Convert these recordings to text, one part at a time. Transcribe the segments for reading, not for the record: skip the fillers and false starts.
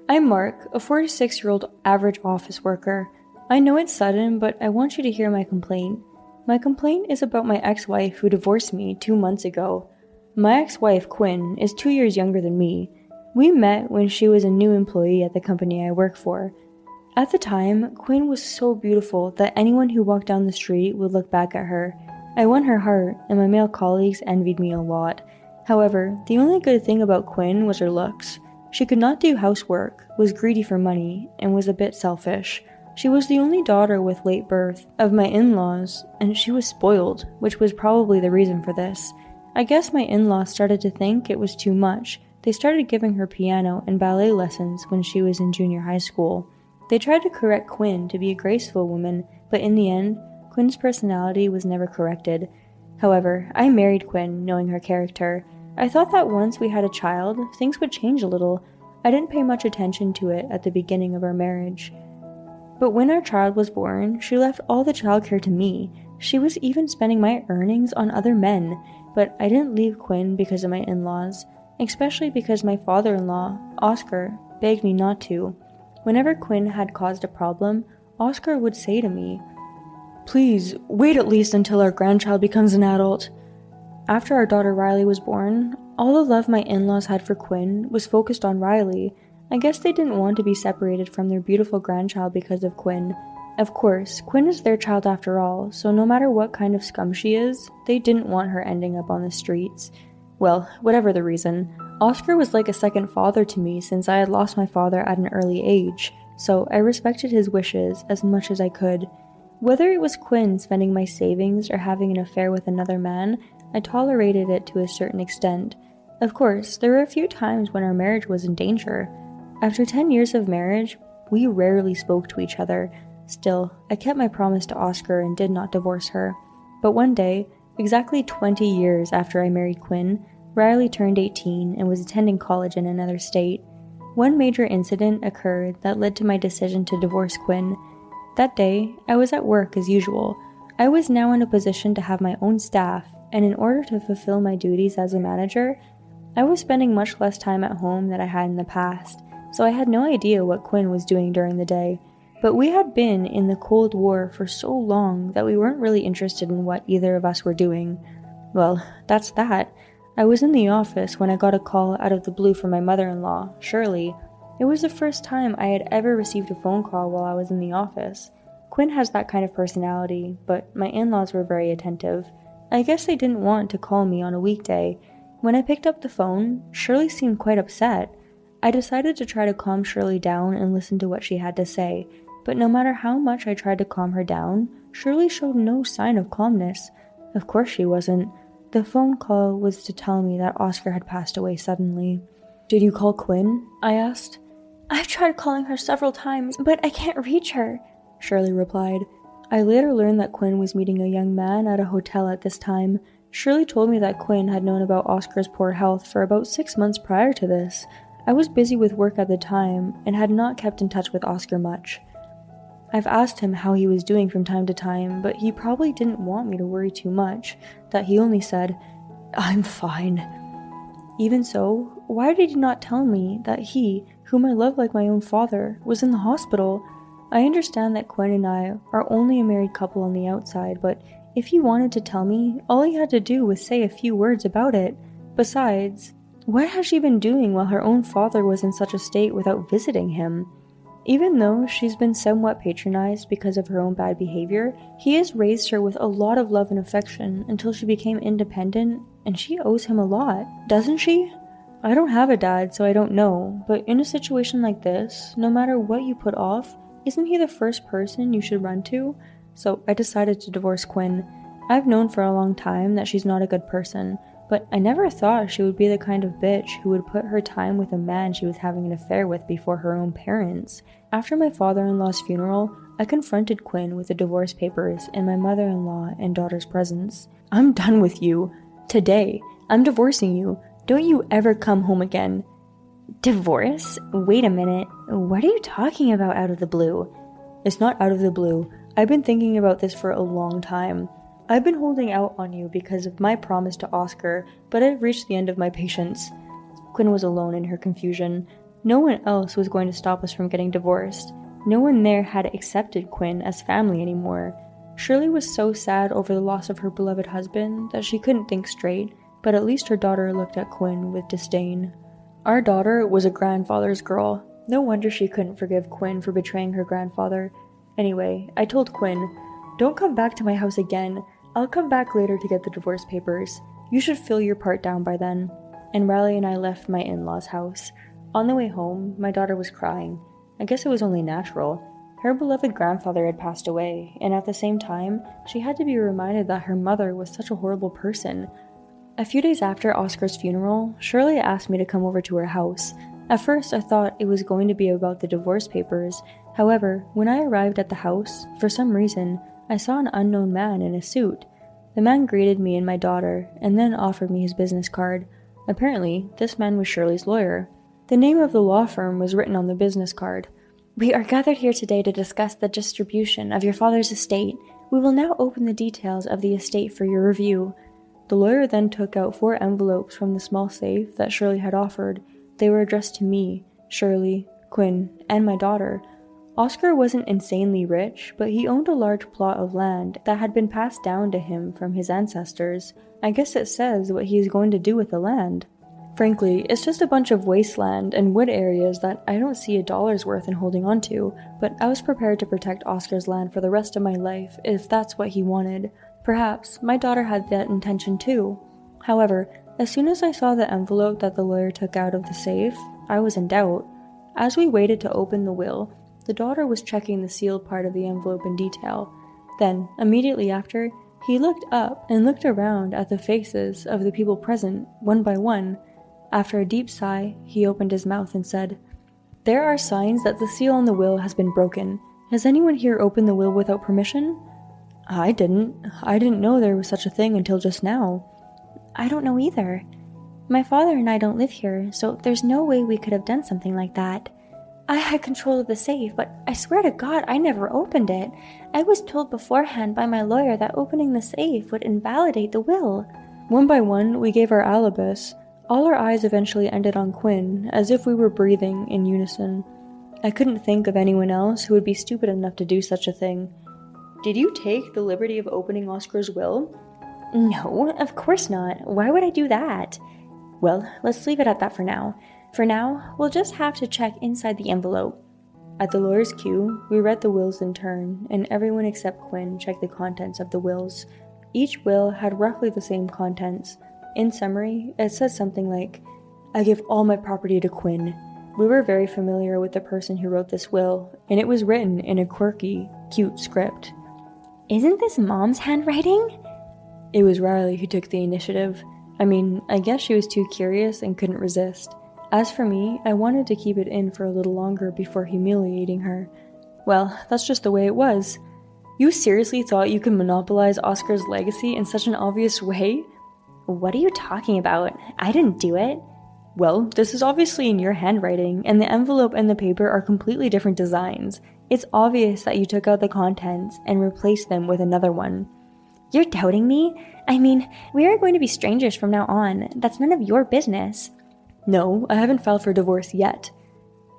I'm Mark, a 46-year-old average office worker. I know it's sudden, but I want you to hear my complaint. My complaint is about my ex-wife who divorced me 2 months ago. My ex-wife, Quinn, is 2 years younger than me. We met when she was a new employee at the company I work for. At the time, Quinn was so beautiful that anyone who walked down the street would look back at her. I won her heart, and my male colleagues envied me a lot. However, the only good thing about Quinn was her looks. She could not do housework, was greedy for money, and was a bit selfish. She was the only daughter with late birth of my in-laws, and she was spoiled, which was probably the reason for this. I guess my in-laws started to think it was too much. They started giving her piano and ballet lessons when she was in junior high school. They tried to correct Quinn to be a graceful woman, but in the end, Quinn's personality was never corrected. However, I married Quinn, knowing her character. I thought that once we had a child, things would change a little. I didn't pay much attention to it at the beginning of our marriage. But when our child was born, she left all the childcare to me. She was even spending my earnings on other men, but I didn't leave Quinn because of my in-laws, especially because my father-in-law, Oscar, begged me not to. Whenever Quinn had caused a problem, Oscar would say to me, "Please, wait at least until our grandchild becomes an adult." After our daughter Riley was born, all the love my in-laws had for Quinn was focused on Riley. I guess they didn't want to be separated from their beautiful grandchild because of Quinn. Of course, Quinn is their child after all, so no matter what kind of scum she is, they didn't want her ending up on the streets. Well, whatever the reason, Oscar was like a second father to me since I had lost my father at an early age, so I respected his wishes as much as I could. Whether it was Quinn spending my savings or having an affair with another man, I tolerated it to a certain extent. Of course, there were a few times when our marriage was in danger. After 10 years of marriage, we rarely spoke to each other. Still, I kept my promise to Oscar and did not divorce her. But one day, exactly 20 years after I married Quinn, Riley turned 18 and was attending college in another state. One major incident occurred that led to my decision to divorce Quinn. That day, I was at work as usual. I was now in a position to have my own staff, and in order to fulfill my duties as a manager, I was spending much less time at home than I had in the past, so I had no idea what Quinn was doing during the day. But we had been in the Cold War for so long that we weren't really interested in what either of us were doing. Well, that's that. I was in the office when I got a call out of the blue from my mother-in-law, Shirley. It was the first time I had ever received a phone call while I was in the office. Quinn has that kind of personality, but my in-laws were very attentive. I guess they didn't want to call me on a weekday. When I picked up the phone, Shirley seemed quite upset. I decided to try to calm Shirley down and listen to what she had to say, but no matter how much I tried to calm her down, Shirley showed no sign of calmness. Of course she wasn't. The phone call was to tell me that Oscar had passed away suddenly. "Did you call Quinn?" I asked. "I've tried calling her several times, but I can't reach her," Shirley replied. I later learned that Quinn was meeting a young man at a hotel at this time. Shirley told me that Quinn had known about Oscar's poor health for about 6 months prior to this. I was busy with work at the time and had not kept in touch with Oscar much. I've asked him how he was doing from time to time, but he probably didn't want me to worry too much, that he only said, "I'm fine." Even so, why did he not tell me that he, whom I love like my own father, was in the hospital? I understand that Quinn and I are only a married couple on the outside, but if he wanted to tell me, all he had to do was say a few words about it. Besides, what has she been doing while her own father was in such a state without visiting him? Even though she's been somewhat patronized because of her own bad behavior, he has raised her with a lot of love and affection until she became independent, and she owes him a lot, doesn't she? I don't have a dad, so I don't know, but in a situation like this, no matter what you put off, isn't he the first person you should run to? So I decided to divorce Quinn. I've known for a long time that she's not a good person, but I never thought she would be the kind of bitch who would put her time with a man she was having an affair with before her own parents. After my father-in-law's funeral, I confronted Quinn with the divorce papers in my mother-in-law and daughter's presence. "I'm done with you. Today, I'm divorcing you. Don't you ever come home again." "Divorce? Wait a minute. What are you talking about out of the blue?" "It's not out of the blue. I've been thinking about this for a long time. I've been holding out on you because of my promise to Oscar, but I've reached the end of my patience." Quinn was alone in her confusion. No one else was going to stop us from getting divorced. No one there had accepted Quinn as family anymore. Shirley was so sad over the loss of her beloved husband that she couldn't think straight, but at least her daughter looked at Quinn with disdain. Our daughter was a grandfather's girl. No wonder she couldn't forgive Quinn for betraying her grandfather. Anyway, I told Quinn, "Don't come back to my house again. I'll come back later to get the divorce papers. You should fill your part down by then." And Riley and I left my in-laws' house. On the way home, my daughter was crying. I guess it was only natural. Her beloved grandfather had passed away, and at the same time, she had to be reminded that her mother was such a horrible person. A few days after Oscar's funeral, Shirley asked me to come over to her house. At first, I thought it was going to be about the divorce papers. However, when I arrived at the house, for some reason, I saw an unknown man in a suit. The man greeted me and my daughter, and then offered me his business card. Apparently, this man was Shirley's lawyer. The name of the law firm was written on the business card. "We are gathered here today to discuss the distribution of your father's estate. We will now open the details of the estate for your review." The lawyer then took out 4 envelopes from the small safe that Shirley had offered. They were addressed to me, Shirley, Quinn, and my daughter. Oscar wasn't insanely rich, but he owned a large plot of land that had been passed down to him from his ancestors. I guess it says what he is going to do with the land. Frankly, it's just a bunch of wasteland and wood areas that I don't see a dollar's worth in holding on to, but I was prepared to protect Oscar's land for the rest of my life if that's what he wanted. Perhaps my daughter had that intention too. However, as soon as I saw the envelope that the lawyer took out of the safe, I was in doubt. As we waited to open the will, the daughter was checking the sealed part of the envelope in detail. Then, immediately after, he looked up and looked around at the faces of the people present, one by one. After a deep sigh, he opened his mouth and said, "There are signs that the seal on the will has been broken. Has anyone here opened the will without permission?" "I didn't. I didn't know there was such a thing until just now." "I don't know either. My father and I don't live here, so there's no way we could have done something like that. I had control of the safe, but I swear to God I never opened it. I was told beforehand by my lawyer that opening the safe would invalidate the will." One by one, we gave our alibis. All our eyes eventually ended on Quinn, as if we were breathing in unison. I couldn't think of anyone else who would be stupid enough to do such a thing. "Did you take the liberty of opening Oscar's will?" "No, of course not. Why would I do that?" "Well, let's leave it at that for now. For now, we'll just have to check inside the envelope." At the lawyer's cue, we read the wills in turn, and everyone except Quinn checked the contents of the wills. Each will had roughly the same contents. In summary, it says something like, "I give all my property to Quinn." We were very familiar with the person who wrote this will, and it was written in a quirky, cute script. "Isn't this Mom's handwriting?" It was Riley who took the initiative. I guess she was too curious and couldn't resist. As for me, I wanted to keep it in for a little longer before humiliating her. Well, that's just the way it was. "You seriously thought you could monopolize Oscar's legacy in such an obvious way?" "What are you talking about? I didn't do it." "Well, this is obviously in your handwriting, and the envelope and the paper are completely different designs. It's obvious that you took out the contents and replaced them with another one." "You're doubting me? We are going to be strangers from now on. That's none of your business." "No, I haven't filed for divorce yet."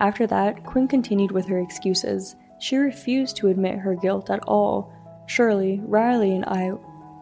After that, Quinn continued with her excuses. She refused to admit her guilt at all. Shirley, Riley, and I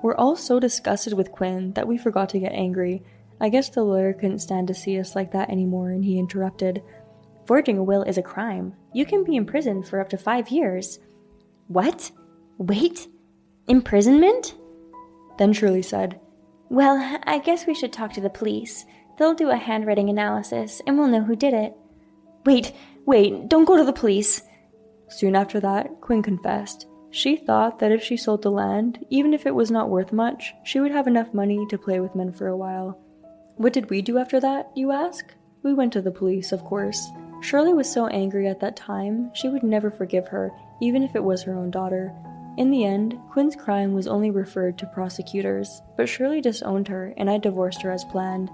were all so disgusted with Quinn that we forgot to get angry. I guess the lawyer couldn't stand to see us like that anymore, and he interrupted. "Forging a will is a crime. You can be imprisoned for up to 5 years." "What? Wait? Imprisonment?" Then Shirley said, "Well, I guess we should talk to the police. They'll do a handwriting analysis, and we'll know who did it." Wait, don't go to the police." Soon after that, Quinn confessed. She thought that if she sold the land, even if it was not worth much, she would have enough money to play with men for a while. What did we do after that, you ask? We went to the police, of course. Shirley was so angry at that time, she would never forgive her, even if it was her own daughter. In the end, Quinn's crime was only referred to prosecutors, but Shirley disowned her and I divorced her as planned.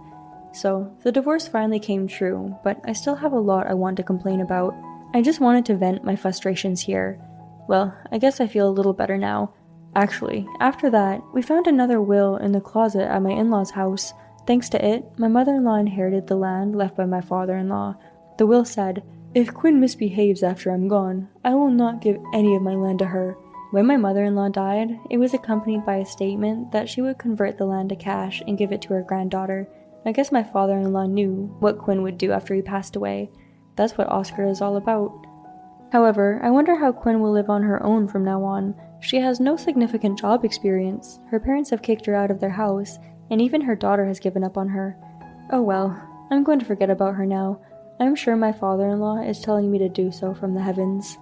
So, the divorce finally came true, but I still have a lot I want to complain about. I just wanted to vent my frustrations here. Well, I guess I feel a little better now. Actually, after that, we found another will in the closet at my in-laws' house. Thanks to it, my mother-in-law inherited the land left by my father-in-law. The will said, "If Quinn misbehaves after I'm gone, I will not give any of my land to her." When my mother-in-law died, it was accompanied by a statement that she would convert the land to cash and give it to her granddaughter. I guess my father-in-law knew what Quinn would do after he passed away. That's what Oscar is all about. However, I wonder how Quinn will live on her own from now on. She has no significant job experience. Her parents have kicked her out of their house, and even her daughter has given up on her. Oh well, I'm going to forget about her now. I'm sure my father-in-law is telling me to do so from the heavens.